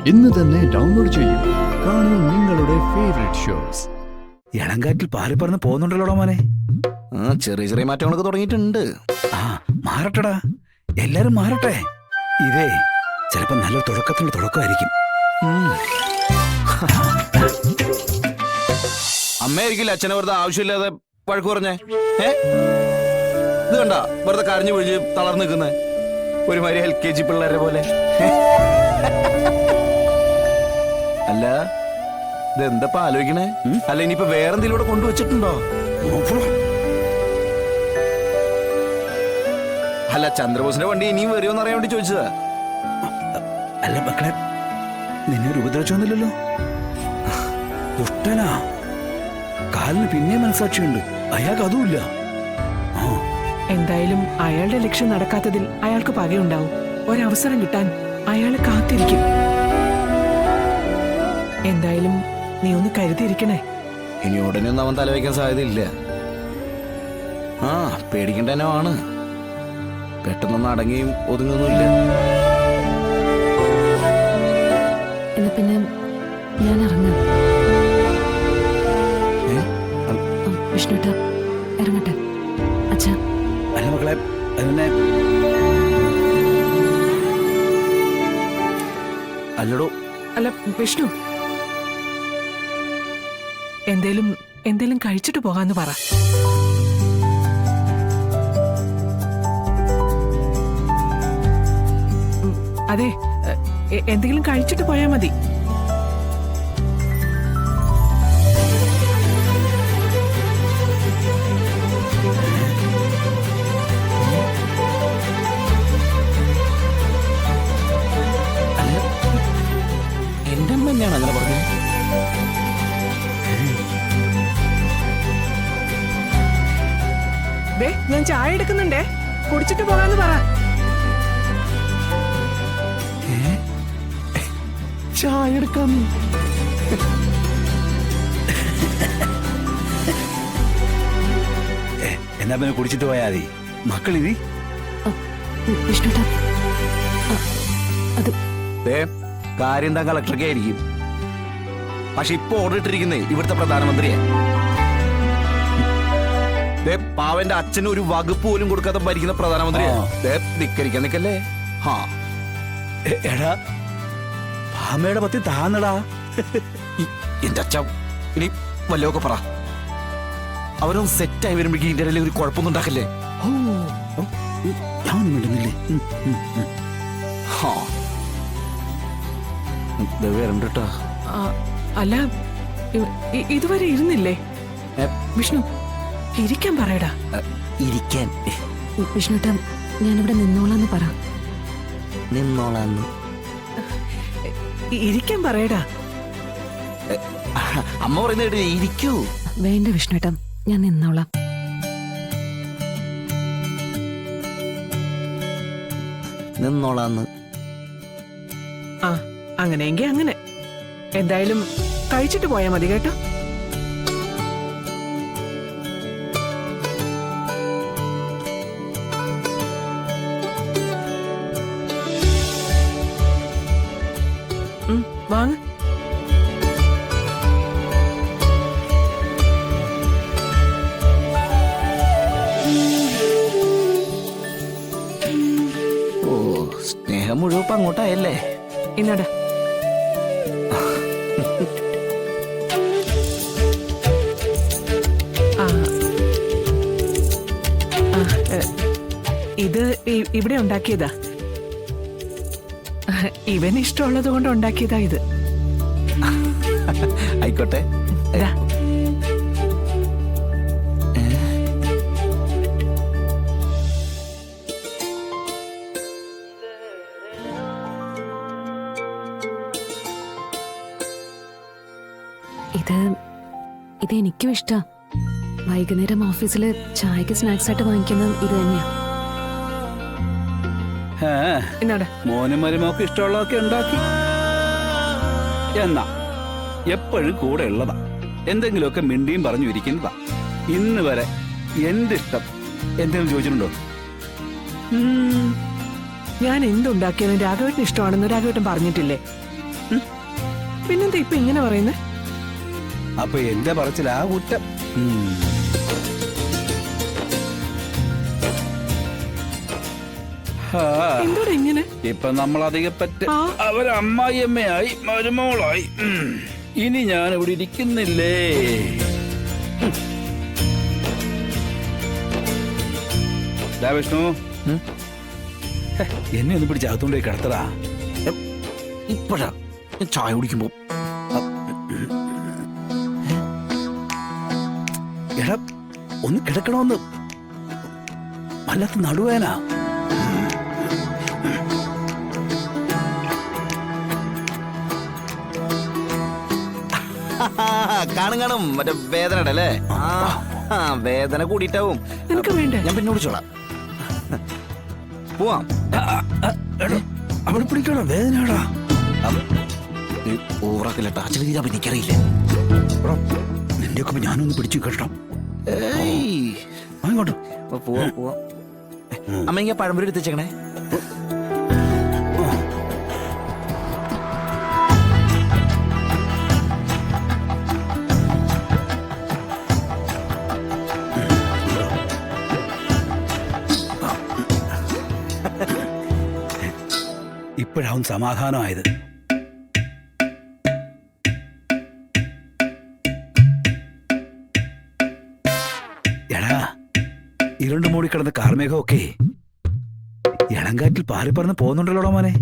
ഇന്ന് തന്നെ ഡൗൺലോഡ് ചെയ്യൂ. കാണൂ നിങ്ങളുടെ ഫേവറേറ്റ് ഷോസ്. ഇളങ്കാറ്റിൽ പാറി പറന്ന് പോകുന്നുണ്ടല്ലോടാ മോനെ. ചെറിയ ചെറിയ മാറ്റങ്ങളൊക്കെ തുടങ്ങിയിട്ടുണ്ട്. മാറട്ടെടാ, എല്ലാരും മാറട്ടെ. ഇതേ ചിലപ്പോ നല്ലൊരു തുടക്കമായിരിക്കും. അമ്മയായിരിക്കില്ല അച്ഛനെ വെറുതെ ആവശ്യമില്ലാതെ വഴക്ക് പറഞ്ഞേ. ഇത് കണ്ട വെറുതെ കരഞ്ഞു പിഴിഞ്ഞ് തളർന്നു നിൽക്കുന്നേ ഒരുമാതിരി LKG പിള്ളേരെ പോലെ. അല്ല ഇതെന്തപ്പ ആലോചിക്കണേ? അല്ല ഇനിയിപ്പോ വേറെന്തെങ്കിലും ഇവിടെ കൊണ്ടുവച്ചിട്ടുണ്ടോ? അല്ല ചന്ദ്രബോസിന്റെ വണ്ടി ഇനിയും വരുമോന്ന് അറിയാൻ വേണ്ടി ചോദിച്ചതാ. അല്ല മക്കളെ, നിന്നെ ഒരു ഉപദ്രവിച്ചൊന്നുമില്ലല്ലോ. ദുഷ്ടനാ, കാലിന് പിന്നെ മനസാക്ഷിയുണ്ട്, അയാൾക്ക് അതുമില്ല. എന്തായാലും അയാളുടെ ലക്ഷ്യം നടക്കാത്തതിൽ അയാൾക്ക് പകയുണ്ടാവും. ഒരവസരം കിട്ടാൻ അയാൾ കാത്തിരിക്കും. എന്തായാലും നീ ഒന്ന് കരുതിയിരിക്കണേ. ഇനി ഉടനെ ഒന്നും അവൻ തലവയ്ക്കാൻ സാധ്യതയില്ല. പേടിക്കേണ്ടനോ ആണ്. പെട്ടെന്നൊന്നും അടങ്ങിയും ഒതുങ്ങൊന്നുമില്ല. എന്നാ പിന്നെ ഞാൻ ഇറങ്ങാം. വിഷ്ണുട്ട ഇറങ്ങട്ടെ അച്ഛാ. അല്ല മക്കളെ, അതിനെ അല്ലടോ. അല്ല വിഷ്ണു, എന്തേലും കഴിച്ചിട്ട് പോകാന്ന് പറ. അതെ, എന്തെങ്കിലും കഴിച്ചിട്ട് പോയാ മതി. എന്റെ അമ്മ തന്നെയാണ് അങ്ങനെ പറഞ്ഞത്. ഞാൻ ചായ എടുക്കുന്നുണ്ടേ, കുടിച്ചിട്ട് പോകാന്ന് പറ. ചായ എടുക്കാൻ എന്നാ പിന്നെ കുടിച്ചിട്ട് പോയാ മതി. മക്കളിനി വിഷ്ണുട്ട അത് കാര്യം എന്താ കളക്ടറൊക്കെ ആയിരിക്കും. പക്ഷെ ഇപ്പൊ ഓർഡർ ഇട്ടിരിക്കുന്നേ ഇവിടുത്തെ പ്രധാനമന്ത്രിയെ. പാവന്റെ അച്ഛന് ഒരു വകുപ്പ് പോലും കൊടുക്കാതെ ഭരിക്കുന്ന പ്രധാനമന്ത്രിയെ ധിക്കരിക്കാൻ നിക്കല്ലേ. എടാ, ഭാമയുടെ പത്തി താന്നടാ. എന്റെ അച്ഛ ഇനി വല്ലതൊക്കെ പറ. അവരൊന്ന് സെറ്റായി വരുമ്പോഴേക്കും ഇതിന്റെ ഇടയിൽ ഒരു കുഴപ്പമൊന്നും ഉണ്ടാക്കല്ലേ. ഞാൻ മിണ്ടുന്നില്ലേ? വരണ്ടട്ടാ. അല്ല ഇതുവരെ ഇരുന്നില്ലേ? വിഷ്ണു ഇരിക്കാൻ പറയടാ. ഇരിക്കാൻ വിഷ്ണുട്ട ഞാനിവിടെ നിന്നോളാന്ന് പറ. നിന്നോളാന്ന് ഇരിക്കാൻ പറയടാ. അമ്മ പറയുന്നത് ഇരിക്കൂ. വേണ്ട വിഷ്ണുട്ട, ഞാൻ നിന്നോളാം. നിന്നോളാന്ന്. അങ്ങനെയെങ്കിൽ അങ്ങനെ. എന്തായാലും കഴിച്ചിട്ട് പോയാ മതി കേട്ടോ. വാങ്ങ. സ്നേഹം മുഴുവൻ അങ്ങോട്ടായല്ലേ. ഇന്നടാ. ഇത് ഇവിടെ ഉണ്ടാക്കിയതാ. ഇവന് ഇഷ്ടമുള്ളത് കൊണ്ട് ഉണ്ടാക്കിയതാ ഇത്. ആയിക്കോട്ടെ. ഇത് എനിക്കും ഇഷ്ടാ. വൈകുന്നേരം ഓഫീസില് ചായക്ക് സ്നാക്സ് ആയിട്ട് വാങ്ങിക്കുന്നത് ഇത് തന്നെയാ. മോനും മരുമോക്ക് ഇഷ്ടമുള്ളതൊക്കെ ഉണ്ടാക്കി. എന്നാ എപ്പോഴും കൂടെ ഉള്ളതാ, എന്തെങ്കിലുമൊക്കെ മിണ്ടിയും പറഞ്ഞു ഇരിക്കുന്നതാ. ഇന്ന് വരെ എന്റെ ഇഷ്ടം എന്തെങ്കിലും ചോദിച്ചിട്ടുണ്ടോ? ഞാൻ എന്തുണ്ടാക്കിയാലും രാഘവേട്ടന് ഇഷ്ടമാണെന്ന് രാഘവേട്ടൻ പറഞ്ഞിട്ടില്ലേ? പിന്നെന്താ ഇപ്പൊ ഇങ്ങനെ പറയുന്നേ? അപ്പൊ എന്റെ പറച്ചിലാ കുറ്റം. ആ, എന്തോടെ ഇങ്ങനെ? ഇപ്പൊ നമ്മൾ അധികം പറ്റ ആ. അവരമ്മായിയമ്മയായി മരുമോളായി. ഇനി ഞാൻ ഇവിടെ ഇരിക്കുന്നില്ലേ? ദാ വിഷ്ണു, ഹെ, എന്നെ ഒന്ന് പിടിച്ച് അകത്തോണ്ടേ കിടത്തടാ. ഇപ്പഴാ ഞാൻ ചായ കുടിക്കുമ്പോ എടാ, ഒന്ന് കിടക്കണമെന്ന് വല്ലാത്ത നടുവേന. കാണും മറ്റേ വേദനയുടെ അല്ലേ? വേദന കൂടിയിട്ടാവും. നിനക്ക് വേണ്ടേ? ഞാൻ പിന്നെ കുടിച്ചോളാം. പോവാം. എടാ, അവിടെ പിടിക്കണോ? വേദനയാടാ. ഓവറാക്കില്ലട്ടാ, അച്ഛൻ ചെയ്താ എനിക്കറിയില്ലേ. നിന്റെ ഒക്കെ ഞാനൊന്ന് പിടിച്ചു കേട്ടോ. ഏയ്, അങ്ങോട്ട് പോവാ പോവാ. അമ്മ ഇങ്ങനെ പഴംപൊരി എടുത്തേക്കണേ. ഇപ്പോഴാവും സമാധാനമായത്. എടാ, ഇരുണ്ട് മൂടിക്കിടന്ന കാർമേഘമൊക്കെ ഇളങ്കാറ്റിൽ പാറിപ്പറന്ന് പോകുന്നുണ്ടല്ലോടാ മോനെ.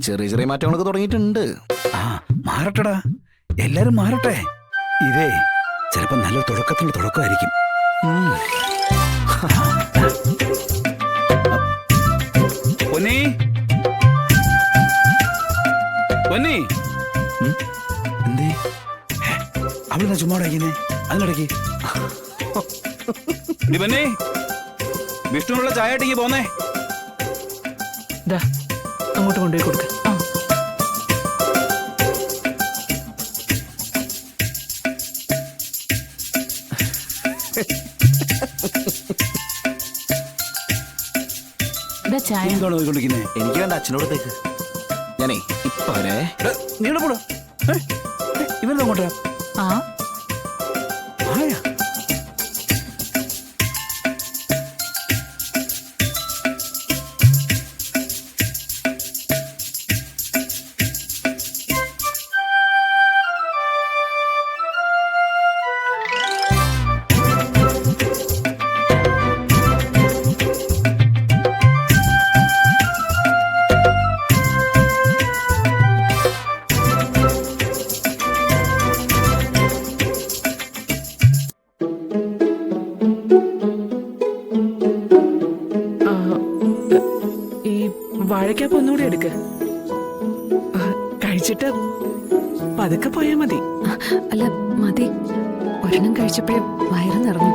ചെറിയ ചെറിയ മാറ്റങ്ങളൊക്കെ തുടങ്ങിയിട്ടുണ്ട്. ആ, മാറട്ടെടാ, എല്ലാരും മാറട്ടെ. ഇതേ ചിലപ്പോ നല്ലൊരു തുടക്കത്തിന്റെ തുടക്കമായിരിക്കും. പൊന്നീ, പൊന്നീ, എന്തേ? അവളെന്താ ചുമ്മാ ഇരിക്കുന്നേ? അതിനിടയ്ക്ക് പൊന്നേ, വിഷ്ണുവിനുള്ള ചായ ഇട്ടിങ്ങി പോന്നേ. ദാ, അങ്ങോട്ട് കൊണ്ടുപോയി കൊടുക്ക. നീ എന്താണ് നോക്കിക്കൊണ്ടിരിക്കുന്നേ? എനിക്ക് വേണ്ട, അച്ഛനോടത്തേക്ക്. ഞാനേ ഇപ്പൊ വരെ. നീടെ പോടാ. ഇവരെന്താ അങ്ങോട്ടാ? ആയാ? വാഴയ്ക്കാപ്പ് ഒന്നുകൂടി എടുക്ക്. കഴിച്ചിട്ട് പതുക്കെ പോയാ മതി. അല്ല മതി, ഒരെണ്ണം കഴിച്ചപ്പോഴേ വയറ് നിറഞ്ഞു.